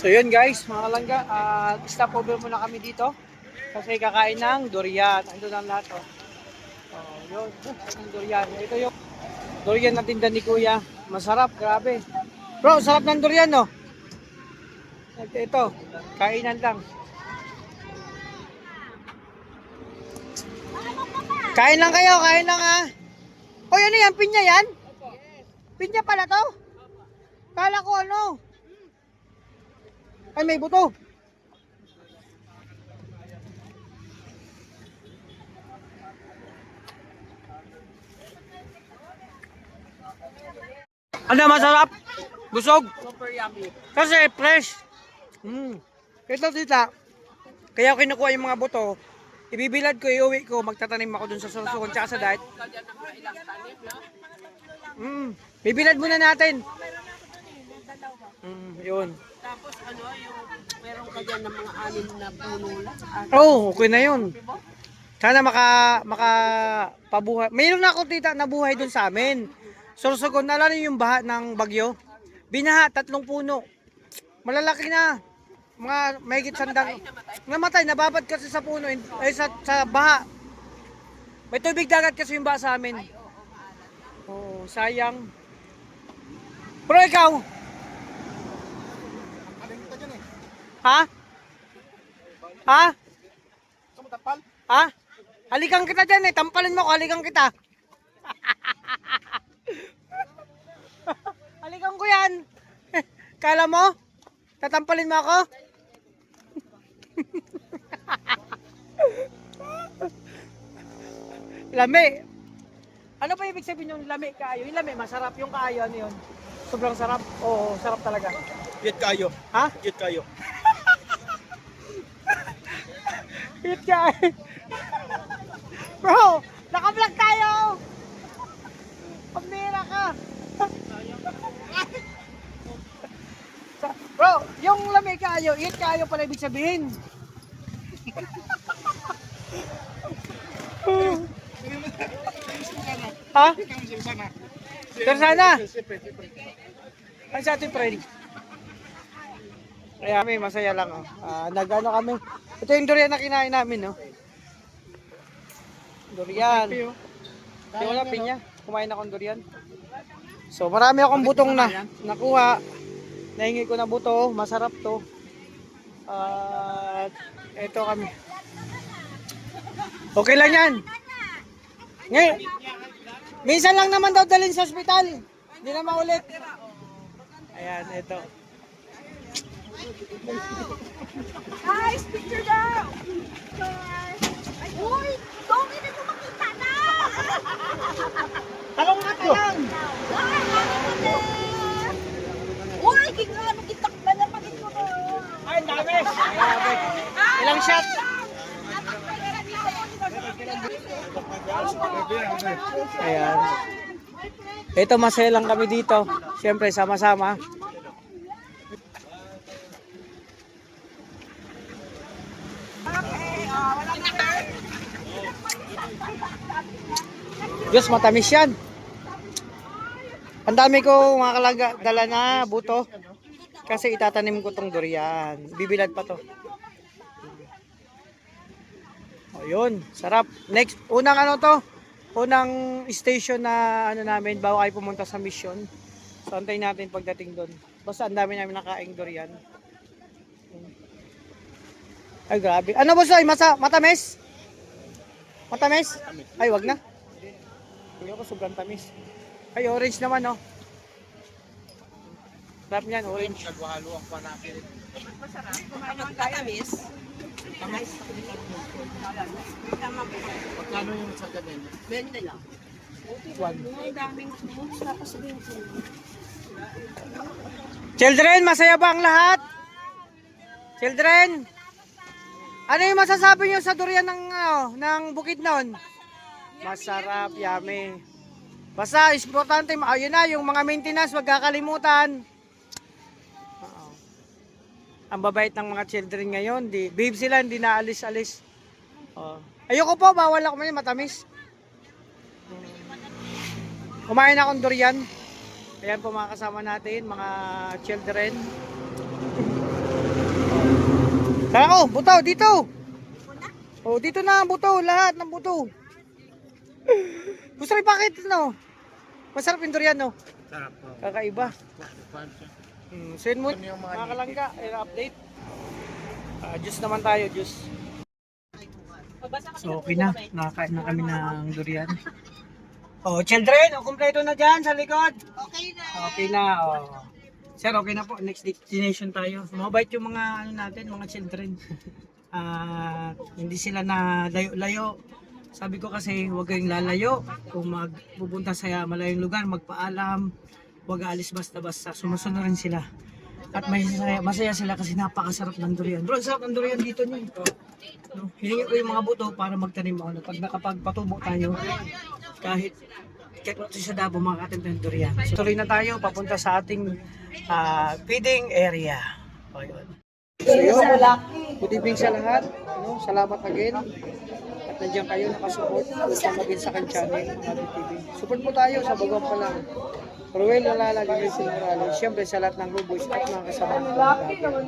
So yun guys, mga langga, stop over muna kami dito kasi kakain ng durian. Ando na lahat oh. Oh, yun, ng durian. Ito yung durian na tinda ni Kuya. Masarap, grabe. Bro, sarap ng durian no. Ito, kainan lang. Kain lang kayo, kain lang ha. O ano yan, pinya yan? Pinya pala to? Kala ko ano? Ay, may buto. Ano, masarap? Busog? Super yummy. Kasi fresh. Ito tita. Kaya kinukuha yung mga buto. Ibibilad ko, iuwi ko. Magtatanim ako dun sa Sorsogon tsaka sa diet. Bibilad muna natin. Yun. Tapos ano, yung meron ka dyan ng mga anim na puno lang. Oh, okay na yun. Sana pabuhay. Mayroon na ako tita na buhay dun sa amin. Sorsogon, naalala niyo yung baha ng bagyo? Binaha, 3 puno. Malalaki na. Mga mahigit sandang. Namatay, nababad kasi sa puno, sa baha. May tubig dagat kasi yung baha sa amin. Oh, sayang. Pero ikaw? Ha? Ha? Ha? Halikan kita dyan eh. Tampalin mo ko, halikan kita. Halikan ko yan. Kala mo? Tatampalin mo ako? Lami. Ano pa ibig sabihin yung lami kaayo? Yung lami, masarap yung kaayo. Ano yun? Sobrang sarap. Oo, sarap talaga. Hit kayo. Ha? Hit kayo. Hit kaayo. Bro, naka-vlog tayo. Pambira ka. Bro, yung lami kaayo, hit kaayo pala ibig sabihin. Ha? Pero sana. Ay sa ating friend. Kaya kami masaya lang oh. Nag-ano kami. Ito yung durian na kinain namin no. Durian. Di wala pinya. Kumain akong durian. So marami akong butong na nakuha. Nahingi ko na buto. Masarap to. Ito kami. Okay lang yan. Ngayon. Minsan lang naman daw dalhin sa ospital. Hindi na maulit. Ayan, ito. Guys, picture daw! Uy! Dami na ko makita na! Talong na talong! Uy! Kikano kitak na na pagit ko na! Ay, dami! Ilang shot? Ayan. Ito, masaya lang kami dito. Siyempre, sama-sama. Diyos, matamis yan. Ang dami ko mga kalaga, dala na buto. Kasi itatanim ko tong durian. Bibilad pa to. O yun, sarap. Next, unang ano to? Unang station na ano namin, bago kayo pumunta sa mission. So antayin natin pagdating doon. Basta ang dami namin nakaing durian. Ay grabe. Ano boss ay matamis? Matamis? Ay wag na. Hindi ko sobrang tamis. Ay orange naman oh. Sarap niyan, orange. Nagwahalo ang panakit. Masarap. Kumain ka tamis. Pagkano yung sa ganin? 20 lang. Ang daming fruits. Tapos 20. Children, masaya ba ang lahat? Children, ano yung masasabi niyo sa durian ng Bukidnon? Masarap, yummy. Basta, importante, yun na, yung mga maintenance, wag kakalimutan. Ang babait ng mga children ngayon, babe sila, hindi na alis-alis. Ayoko po, bawal ako man matamis. Kumain akong durian. Ayan po mga kasama natin, mga children. Tara ko, buto, dito. Oh, dito na ang buto, lahat ng buto. Gusto rin bakit, no? Masarap yung durian, no? Sarap po. Kakaiba. So yun mo, Ito yung mga mga kalangga, update. Juice naman tayo, juice. So okay na, nakakain na kami ng durian. Oh, children, kumpleto na dyan sa likod. Okay na. Okay na, oh. Sir, okay na po. Next destination tayo. Mabait yung mga ano natin, mga children. Hindi sila na layo-layo. Sabi ko kasi huwag kayong lalayo. Kung magpupunta sa malayong lugar, magpaalam. Huwag aalis basta-basta. Sumusunod rin sila. At masaya sila kasi napakasarap ng durian. Bro, sarap ng durian dito niyo. No? Hiningi ko yung mga buto para magtanim ako. Pag nakapagpatubo tayo, kahit sa Davao makakatim ng durian. So tuloy na tayo papunta sa ating feeding area. O yun. So yun, good evening sa lahat. No? Salamat again. At nandiyan kayo nakasupport. Huwag maging sa akin channel, Nabi TV. Support po tayo sa bagong pa lang. Ruel Lalala, Gilles Morales. Siyempre sa lahat ng Ruboys at mga kasama ng natin.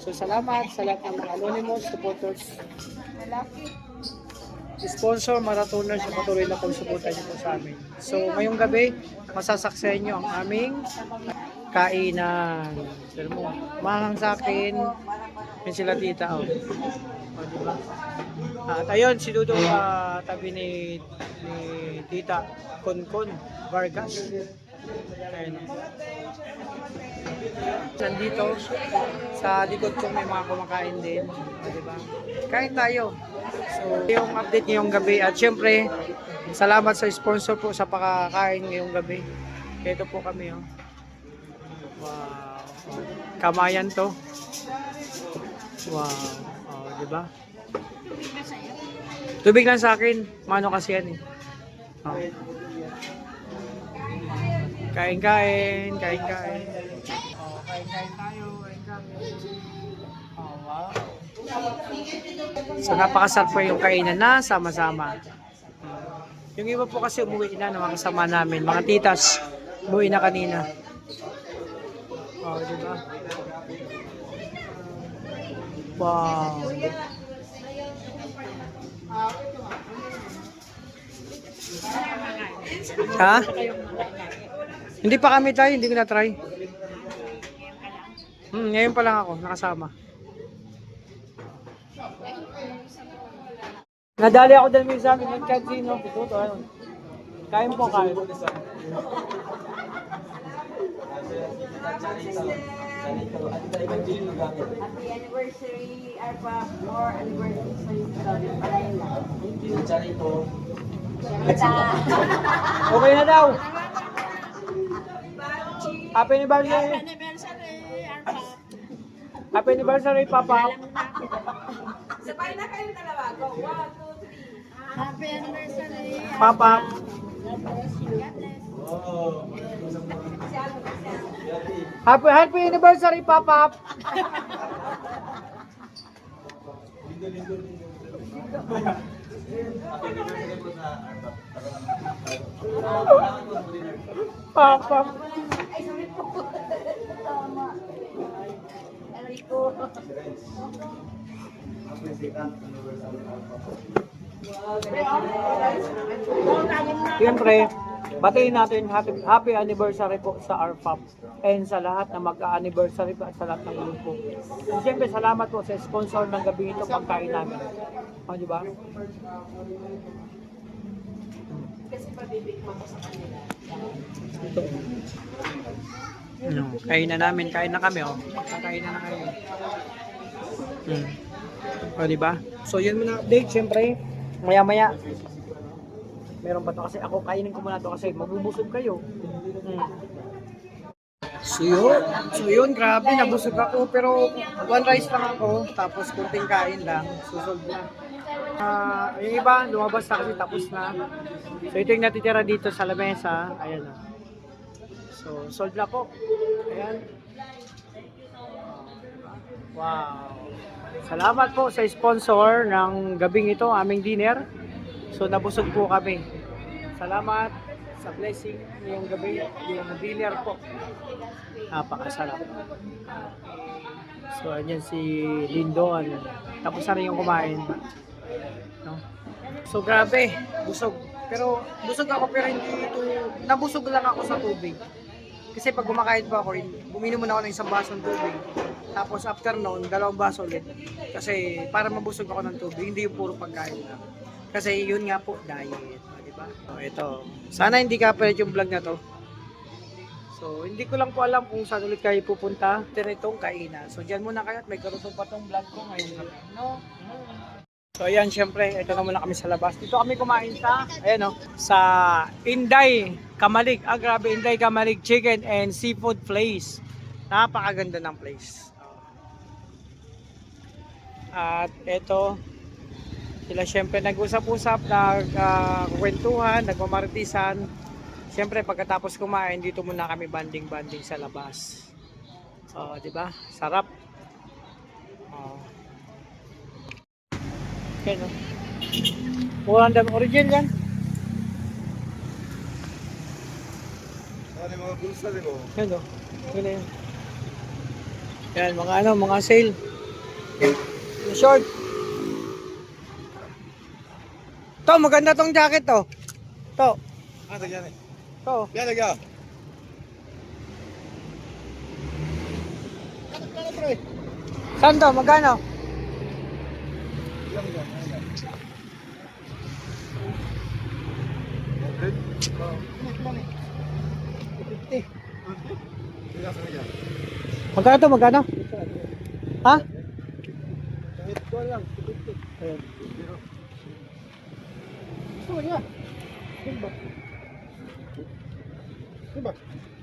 So salamat sa lahat ng mga anonymous supporters. Sponsor, marathoners na patuloy na pagsuporta niyo po sa amin. So ngayong gabi, masasaksayan niyo ang aming kainan. Pero mo, mahang sa akin, yun sila tita. Oh. O, diba? At ayun, si Dudo tabi ni tita Konkon Vargas. Ayun. Nandito sa likod ko may mga kumakain din. O, diba? Kain tayo. So, yung update ngayong gabi at syempre, salamat sa sponsor po sa pakakain ngayong gabi. Ito po kami, oh. Wow. Kamayan to. Wow. Oh, di ba? Tubig lang sa akin. Mano kasi yan eh. Oh. Kain-kain, kain-kain. Oh, kain-kain tayo, kain-kain. Oh, wow. So napakasarap po yung kainan na sama-sama. Yung iba po kasi umuwi na ng mga kasama namin, mga titas, umuwi na kanina. Oh, di ba? Wow. Ha? Hindi pa kami tayo, hindi ko na try. Ngayon pa lang ako, nakasama. Nadali ako dahil may sabi ng casino. Ito, ayun. Kain po, kain. Happy anniversary, Arpa. More anniversary sa Palayla. Thank you, Charito. Okay na daw. Happy anniversary. Happy anniversary, Papa. Sabay na kayo dalawa. Go, 1, 2, 3. Happy anniversary. Papa. God bless you. God bless. Happy anniversary, Papa. Papa. Ay, sorry po. Tama. Enrico. Siyempre, batiin natin happy anniversary po sa RFAP and sa lahat na mag-anniversary at sa lahat ng grupo. And siyempre, salamat po sa sponsor ng gabi ito pagkain namin. O, di ba? Ito. Kain na namin, kain na kami, oh. Kakain na kami. O, di ba? So, yun muna update, siyempre. Maya-maya. Meron pa to kasi ako kainin ko muna to kasi mabubusog kayo. So yun, grabe, nabusog ako pero one rice lang ako tapos kunting kain lang, susog na. Yung iba, lumabas na kasi tapos na. So ito yung natitira dito sa lamesa, ayan na. So sold na po. Ayan. Wow. Salamat po sa sponsor ng gabing ito, aming dinner. So nabusog po kami. Salamat sa blessing ngayong gabi, yung dinner po. Napakasarap. So ayan si Lindon. Tapos na rin yung kumain. No? So grabe, busog. Pero busog ako pero hindi ito, nabusog lang ako sa tubig. Kasi pag kumakain pa ako, buminom muna ako ng isang basong tubig. Tapos after noon, 2 baso ulit. Kasi para mabusog ako ng tubig, hindi yung puro pagkain lang. Kasi yun nga po, diet. Diba? So ito, sana hindi kapalit yung vlog na to. So hindi ko lang po alam kung saan ulit kayo pupunta. Pero itong kainan. So dyan muna kayo at may karusong pa tong vlog ko ngayon. No? So ayan, syempre, ito na muna kami sa labas. Dito kami kumain sa, ayan o, sa Inday Kamalig. Ah, grabe, Inday Kamalig Chicken and Seafood Place. Napakaganda ng place. At ito, sila syempre nag-usap-usap, nagkwentuhan, nagmamartisan. Syempre pagkatapos kumain, dito muna kami banding-banding sa labas. So, di ba? Sarap. Okay, no? Murang dami. Original yan. Ano yung mga bulsa rin mo? Yan, no? Yan, yan. Yan, mga ano, mga sale. Yung short. To, maganda tong jacket to. To. Ah, tagyan eh. To. Yan, tagyan. Saan to? Magkano? Magkano to? Magkano? Ha? Ayun.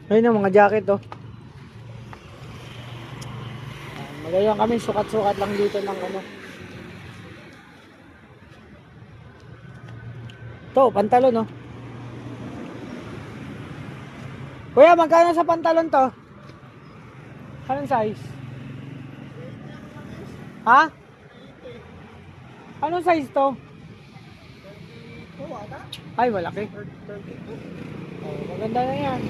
Ayun ang mga jacket to. Magayon kami, sukat-sukat lang dito ng ano. To, pantalon no. Kuya, magkano sa pantalon to? Anong size? Ha? Anong size to? Ay, malaki. Oh, maganda na yan.